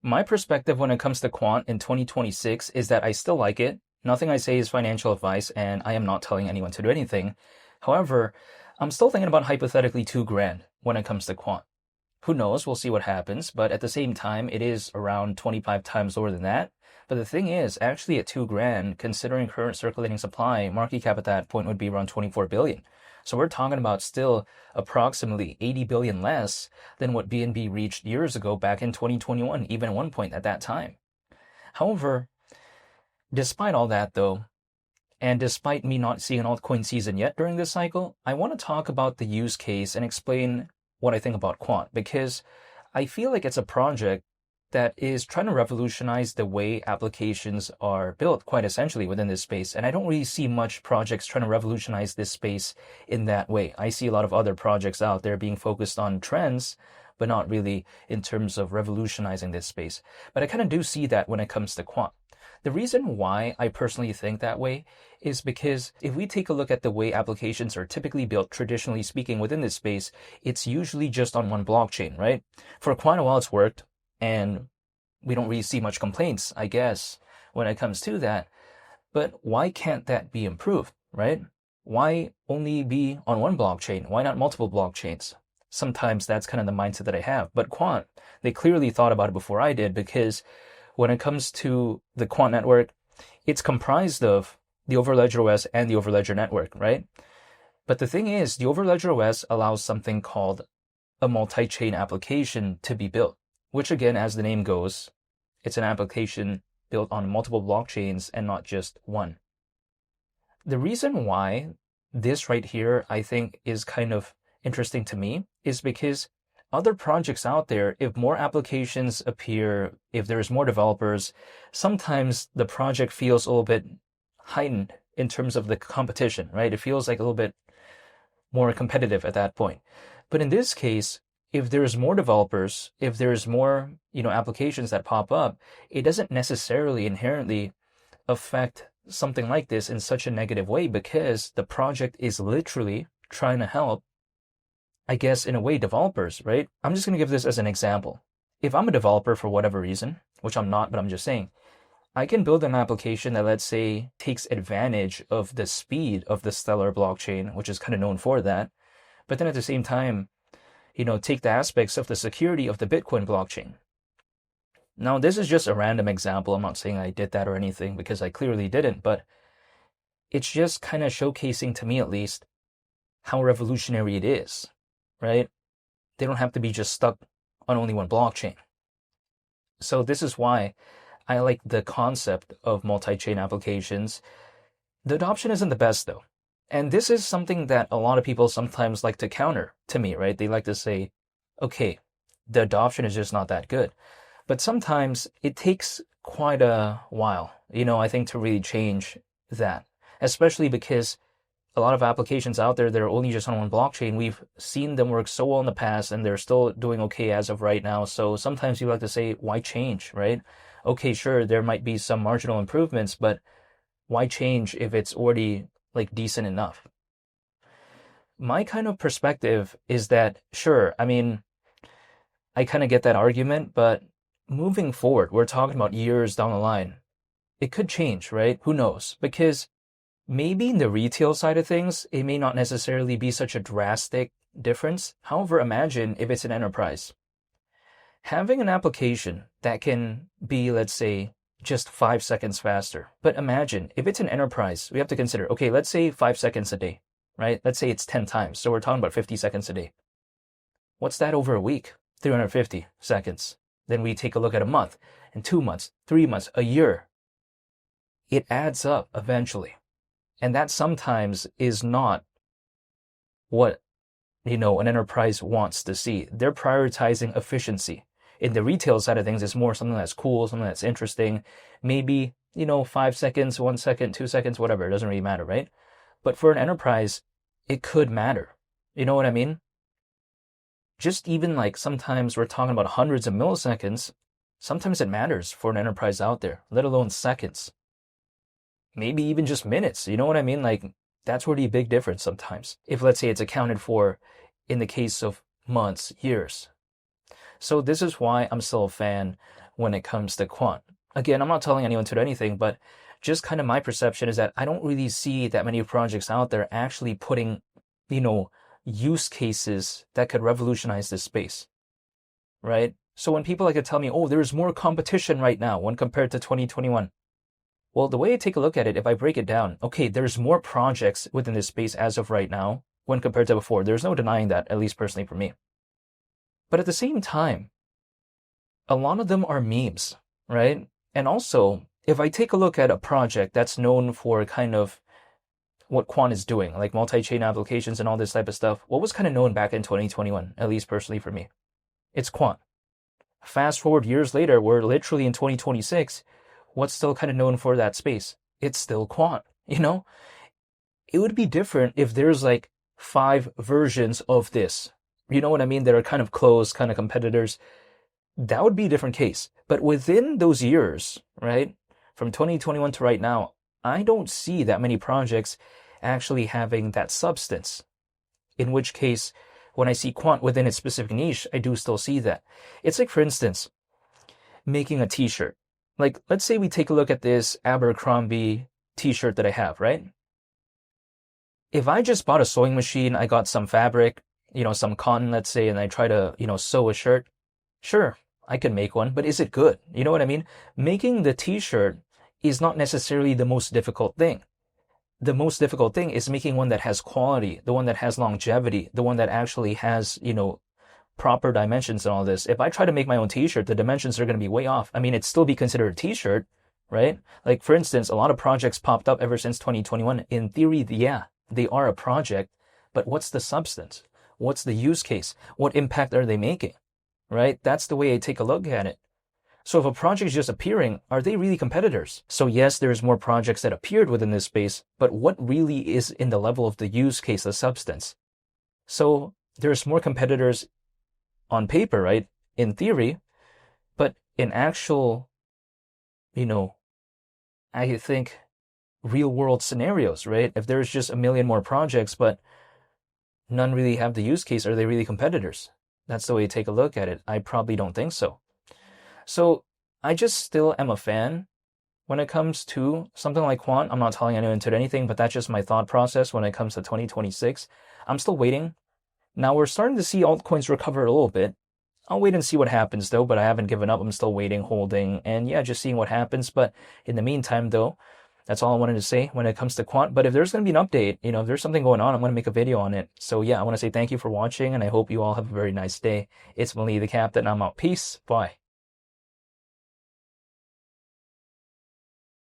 My perspective when it comes to Quant in 2026 is that I still like it. Nothing I say is financial advice, and I am not telling anyone to do anything. However, I'm still thinking about hypothetically 2 grand when it comes to Quant. Who knows? We'll see what happens. But at the same time, it is around 25 times lower than that. But the thing is, actually at 2 grand, considering current circulating supply, market cap at that point would be around 24 billion. So we're talking about still approximately 80 billion less than what BNB reached years ago back in 2021, even at one point at that time. However, despite all that though, and despite me not seeing an altcoin season yet during this cycle, I want to talk about the use case and explain what I think about Quant because I feel like it's a project that is trying to revolutionize the way applications are built quite essentially within this space. And I don't really see much projects trying to revolutionize this space in that way. I see a lot of other projects out there being focused on trends, but not really in terms of revolutionizing this space. But I kind of do see that when it comes to Quant. The reason why I personally think that way is because if we take a look at the way applications are typically built, traditionally speaking, within this space, it's usually just on one blockchain, right? For quite a while it's worked, and we don't really see much complaints, I guess, when it comes to that. But why can't that be improved, right? Why only be on one blockchain? Why not multiple blockchains? Sometimes that's kind of the mindset that I have. But Quant, they clearly thought about it before I did because when it comes to the Quant network, it's comprised of the Overledger OS and the Overledger network, right? But the thing is, the Overledger OS allows something called a multi-chain application to be built, which again, as the name goes, it's an application built on multiple blockchains and not just one. The reason why this right here, I think, is kind of interesting to me is because other projects out there, if more applications appear, if there's more developers, sometimes the project feels a little bit heightened in terms of the competition, right? It feels like a little bit more competitive at that point. But in this case, if there's more developers, if there's more, applications that pop up, it doesn't necessarily inherently affect something like this in such a negative way because the project is literally trying to help, I guess, in a way, developers, right? I'm just going to give this as an example. If I'm a developer for whatever reason, which I'm not, but I'm just saying, I can build an application that, let's say, takes advantage of the speed of the Stellar blockchain, which is kind of known for that. But then at the same time, take the aspects of the security of the Bitcoin blockchain. Now, this is just a random example. I'm not saying I did that or anything because I clearly didn't, but it's just kind of showcasing to me at least how revolutionary it is, right? They don't have to be just stuck on only one blockchain. So this is why I like the concept of multi-chain applications. The adoption isn't the best though. And this is something that a lot of people sometimes like to counter to me, right? They like to say, okay, the adoption is just not that good. But sometimes it takes quite a while, I think, to really change that, especially because a lot of applications out there that are only just on one blockchain, we've seen them work so well in the past and they're still doing okay as of right now. So sometimes you like to say, why change, right? Okay, sure, there might be some marginal improvements, but why change if it's already like decent enough? My kind of perspective is that, sure, I mean, I kind of get that argument, but moving forward, we're talking about years down the line. It could change, right? Who knows? Because maybe in the retail side of things, it may not necessarily be such a drastic difference. However, imagine if it's an enterprise. Having an application that can be, let's say, just 5 seconds faster. But imagine if it's an enterprise, we have to consider, okay, let's say 5 seconds a day, right? Let's say it's 10 times. So we're talking about 50 seconds a day. What's that over a week? 350 seconds. Then we take a look at a month and 2 months, 3 months, a year. It adds up eventually. And that sometimes is not what, an enterprise wants to see. They're prioritizing efficiency. In the retail side of things, it's more something that's cool, something that's interesting. Maybe, 5 seconds, 1 second, 2 seconds, whatever. It doesn't really matter, right? But for an enterprise, it could matter. You know what I mean? Just even like sometimes we're talking about hundreds of milliseconds. Sometimes it matters for an enterprise out there, let alone seconds. Maybe even just minutes. You know what I mean? Like, that's already a big difference sometimes. If, let's say, it's accounted for in the case of months, years. So this is why I'm still a fan when it comes to quant. Again, I'm not telling anyone to do anything, but just kind of my perception is that I don't really see that many projects out there actually putting, use cases that could revolutionize this space, right? So when people like to tell me, oh, there's more competition right now when compared to 2021. Well, the way I take a look at it, if I break it down, okay, there's more projects within this space as of right now when compared to before. There's no denying that, at least personally for me. But at the same time, a lot of them are memes, right? And also, if I take a look at a project that's known for kind of what Quant is doing, like multi-chain applications and all this type of stuff, what was kind of known back in 2021, at least personally for me? It's Quant. Fast forward years later, we're literally in 2026. What's still kind of known for that space? It's still Quant, It would be different if there's like 5 versions of this. You know what I mean? That are kind of close, kind of competitors. That would be a different case. But within those years, right, from 2021 to right now, I don't see that many projects actually having that substance. In which case, when I see Quant within its specific niche, I do still see that. It's like, for instance, making a t-shirt. Like, let's say we take a look at this Abercrombie t-shirt that I have, right? If I just bought a sewing machine, I got some fabric, some cotton, let's say, and I try to, sew a shirt, sure, I can make one, but is it good? You know what I mean? Making the t-shirt is not necessarily the most difficult thing. The most difficult thing is making one that has quality, the one that has longevity, the one that actually has, proper dimensions and all this. If I try to make my own t-shirt, the dimensions are going to be way off. I mean, it'd still be considered a t-shirt, right? Like, for instance, a lot of projects popped up ever since 2021. In theory, yeah, they are a project, but what's the substance? What's the use case? What impact are they making, right? That's the way I take a look at it. So if a project is just appearing, are they really competitors? So yes, there's more projects that appeared within this space, but what really is in the level of the use case, the substance? So there's more competitors on paper, right? In theory, but in actual, I think real world scenarios, right? If there's just a million more projects, but none really have the use case, are they really competitors? That's the way you take a look at it. I probably don't think so. So I just still am a fan when it comes to something like Quant. I'm not telling anyone to do anything, but that's just my thought process when it comes to 2026. I'm still waiting. Now we're starting to see altcoins recover a little bit. I'll wait and see what happens though, but I haven't given up. I'm still waiting, holding, and yeah, just seeing what happens. But in the meantime though, that's all I wanted to say when it comes to Quant. But if there's going to be an update, if there's something going on, I'm going to make a video on it. So yeah, I want to say thank you for watching, and I hope you all have a very nice day. It's Mali the Captain. I'm out. Peace. Bye.